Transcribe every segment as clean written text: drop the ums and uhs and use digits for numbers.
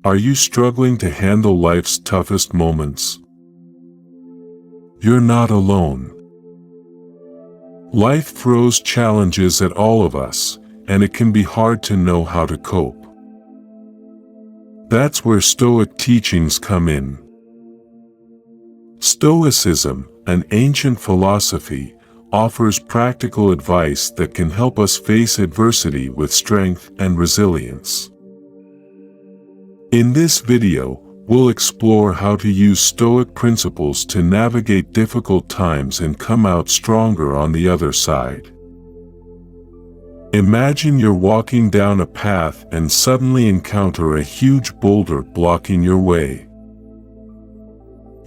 Are you struggling to handle life's toughest moments? You're not alone. Life throws challenges at all of us, and it can be hard to know how to cope. That's where Stoic teachings come in. Stoicism, an ancient philosophy, offers practical advice that can help us face adversity with strength and resilience. In this video, we'll explore how to use Stoic principles to navigate difficult times and come out stronger on the other side. Imagine you're walking down a path and suddenly encounter a huge boulder blocking your way.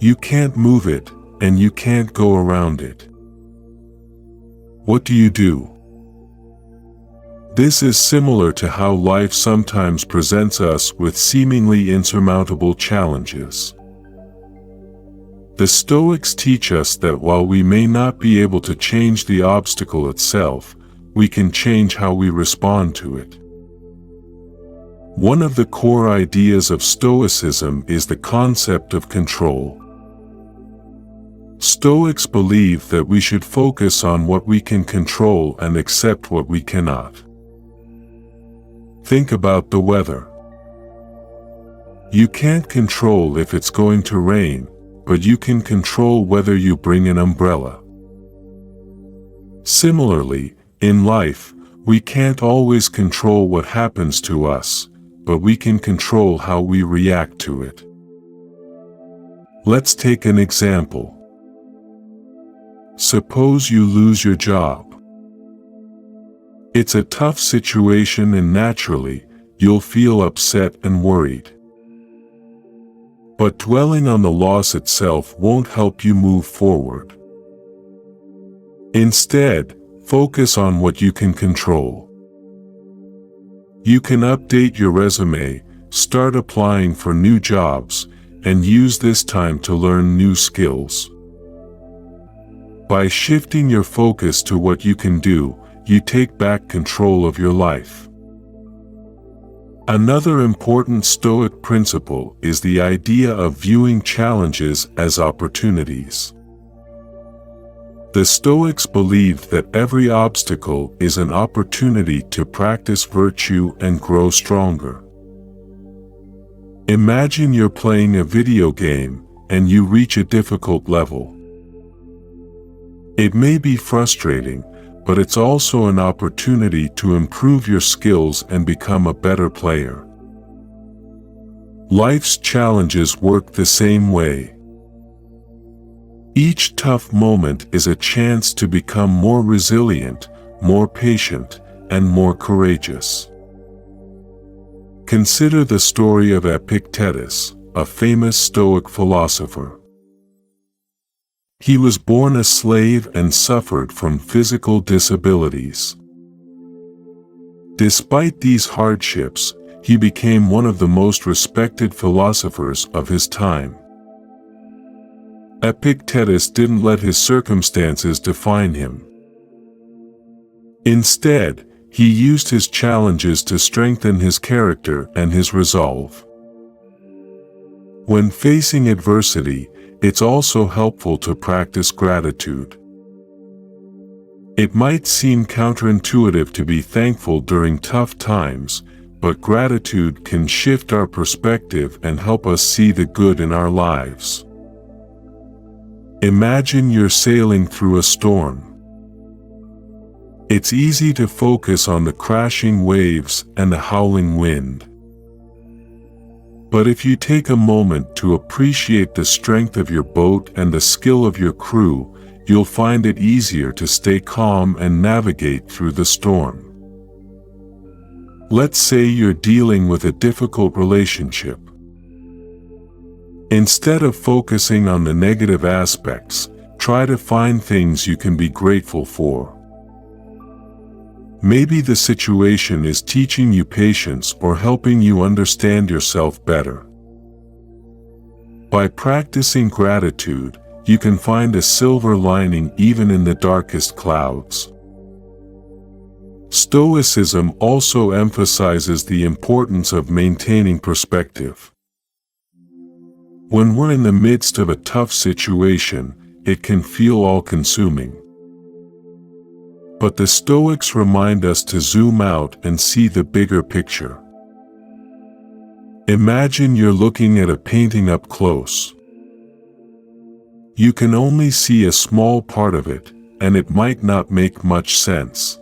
You can't move it, and you can't go around it. What do? This is similar to how life sometimes presents us with seemingly insurmountable challenges. The Stoics teach us that while we may not be able to change the obstacle itself, we can change how we respond to it. One of the core ideas of Stoicism is the concept of control. Stoics believe that we should focus on what we can control and accept what we cannot. Think about the weather. You can't control if it's going to rain, but you can control whether you bring an umbrella. Similarly, in life, we can't always control what happens to us, but we can control how we react to it. Let's take an example. Suppose you lose your job. It's a tough situation and naturally, you'll feel upset and worried. But dwelling on the loss itself won't help you move forward. Instead, focus on what you can control. You can update your resume, start applying for new jobs, and use this time to learn new skills. By shifting your focus to what you can do, you take back control of your life. Another important Stoic principle is the idea of viewing challenges as opportunities. The Stoics believed that every obstacle is an opportunity to practice virtue and grow stronger. Imagine you're playing a video game and you reach a difficult level. It may be frustrating, but it's also an opportunity to improve your skills and become a better player. Life's challenges work the same way. Each tough moment is a chance to become more resilient, more patient, and more courageous. Consider the story of Epictetus, a famous Stoic philosopher. He was born a slave and suffered from physical disabilities. Despite these hardships, he became one of the most respected philosophers of his time. Epictetus didn't let his circumstances define him. Instead, he used his challenges to strengthen his character and his resolve. When facing adversity, it's also helpful to practice gratitude. It might seem counterintuitive to be thankful during tough times, but gratitude can shift our perspective and help us see the good in our lives. Imagine you're sailing through a storm. It's easy to focus on the crashing waves and the howling wind. But if you take a moment to appreciate the strength of your boat and the skill of your crew, you'll find it easier to stay calm and navigate through the storm. Let's say you're dealing with a difficult relationship. Instead of focusing on the negative aspects, try to find things you can be grateful for. Maybe the situation is teaching you patience or helping you understand yourself better. By practicing gratitude, you can find a silver lining even in the darkest clouds. Stoicism also emphasizes the importance of maintaining perspective. When we're in the midst of a tough situation, it can feel all-consuming. But the Stoics remind us to zoom out and see the bigger picture. Imagine you're looking at a painting up close. You can only see a small part of it, and it might not make much sense.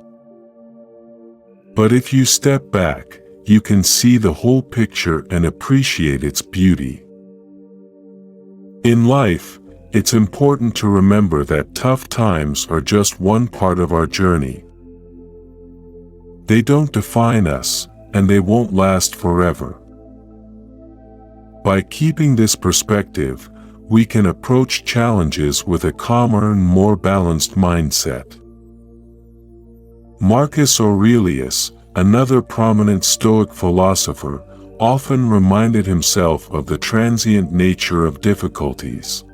But if you step back, you can see the whole picture and appreciate its beauty. In life, it's important to remember that tough times are just one part of our journey. They don't define us, and they won't last forever. By keeping this perspective, we can approach challenges with a calmer and more balanced mindset. Marcus Aurelius, another prominent Stoic philosopher, often reminded himself of the transient nature of difficulties.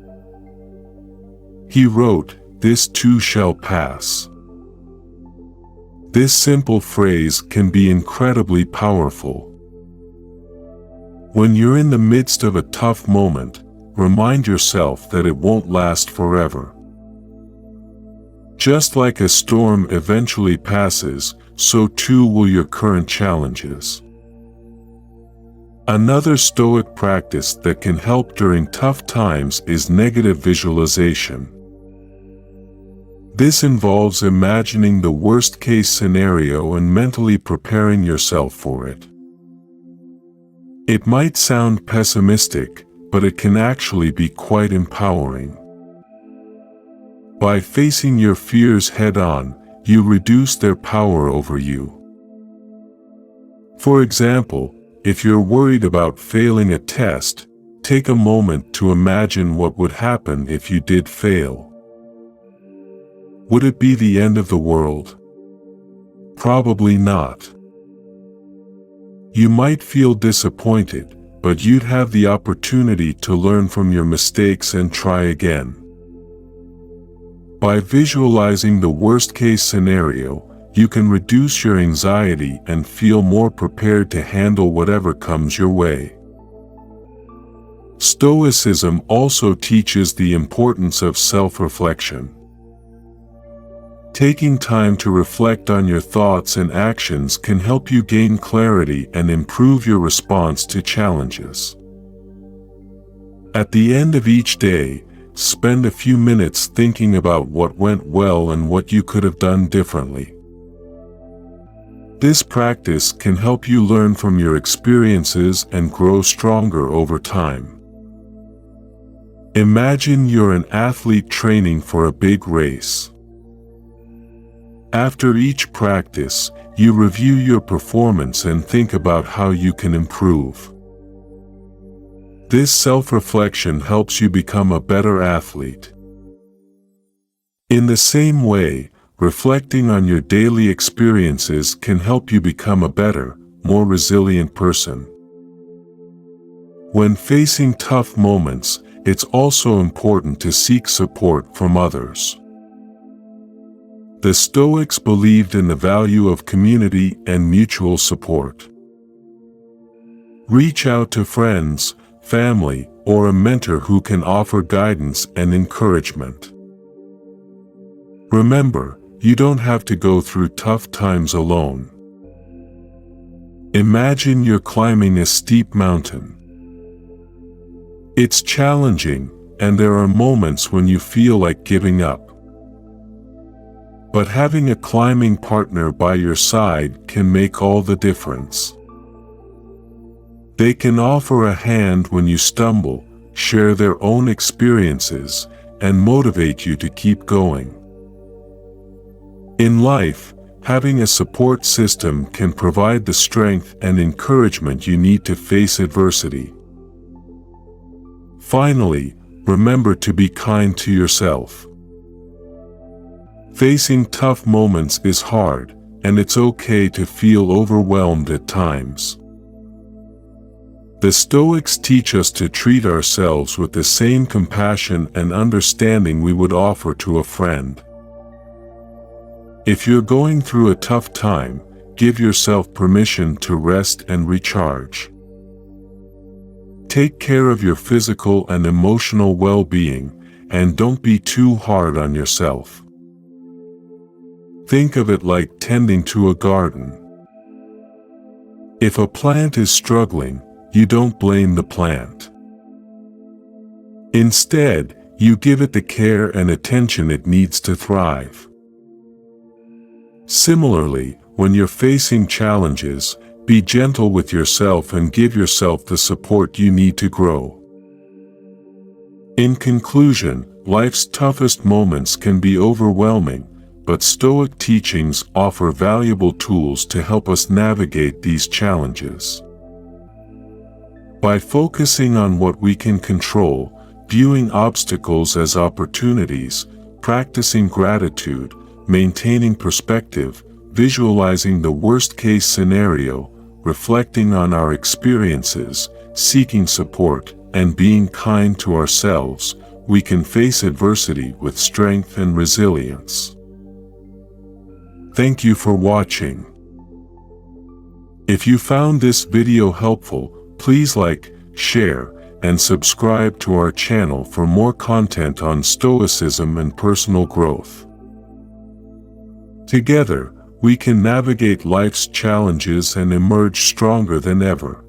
He wrote, "This too shall pass." This simple phrase can be incredibly powerful. When you're in the midst of a tough moment, remind yourself that it won't last forever. Just like a storm eventually passes, so too will your current challenges. Another Stoic practice that can help during tough times is negative visualization. This involves imagining the worst-case scenario and mentally preparing yourself for it. It might sound pessimistic, but it can actually be quite empowering. By facing your fears head-on, you reduce their power over you. For example, if you're worried about failing a test, take a moment to imagine what would happen if you did fail. Would it be the end of the world? Probably not. You might feel disappointed, but you'd have the opportunity to learn from your mistakes and try again. By visualizing the worst-case scenario, you can reduce your anxiety and feel more prepared to handle whatever comes your way. Stoicism also teaches the importance of self-reflection. Taking time to reflect on your thoughts and actions can help you gain clarity and improve your response to challenges. At the end of each day, spend a few minutes thinking about what went well and what you could have done differently. This practice can help you learn from your experiences and grow stronger over time. Imagine you're an athlete training for a big race. After each practice, you review your performance and think about how you can improve. This self-reflection helps you become a better athlete. In the same way, reflecting on your daily experiences can help you become a better, more resilient person. When facing tough moments, it's also important to seek support from others. The Stoics believed in the value of community and mutual support. Reach out to friends, family, or a mentor who can offer guidance and encouragement. Remember, you don't have to go through tough times alone. Imagine you're climbing a steep mountain. It's challenging, and there are moments when you feel like giving up. But having a climbing partner by your side can make all the difference. They can offer a hand when you stumble, share their own experiences, and motivate you to keep going. In life, having a support system can provide the strength and encouragement you need to face adversity. Finally, remember to be kind to yourself. Facing tough moments is hard, and it's okay to feel overwhelmed at times. The Stoics teach us to treat ourselves with the same compassion and understanding we would offer to a friend. If you're going through a tough time, give yourself permission to rest and recharge. Take care of your physical and emotional well-being, and don't be too hard on yourself. Think of it like tending to a garden. If a plant is struggling, you don't blame the plant. Instead, you give it the care and attention it needs to thrive. Similarly, when you're facing challenges, be gentle with yourself and give yourself the support you need to grow. In conclusion, life's toughest moments can be overwhelming, but Stoic teachings offer valuable tools to help us navigate these challenges. By focusing on what we can control, viewing obstacles as opportunities, practicing gratitude, maintaining perspective, visualizing the worst-case scenario, reflecting on our experiences, seeking support, and being kind to ourselves, we can face adversity with strength and resilience. Thank you for watching. If you found this video helpful, please like, share, and subscribe to our channel for more content on Stoicism and personal growth. Together, we can navigate life's challenges and emerge stronger than ever.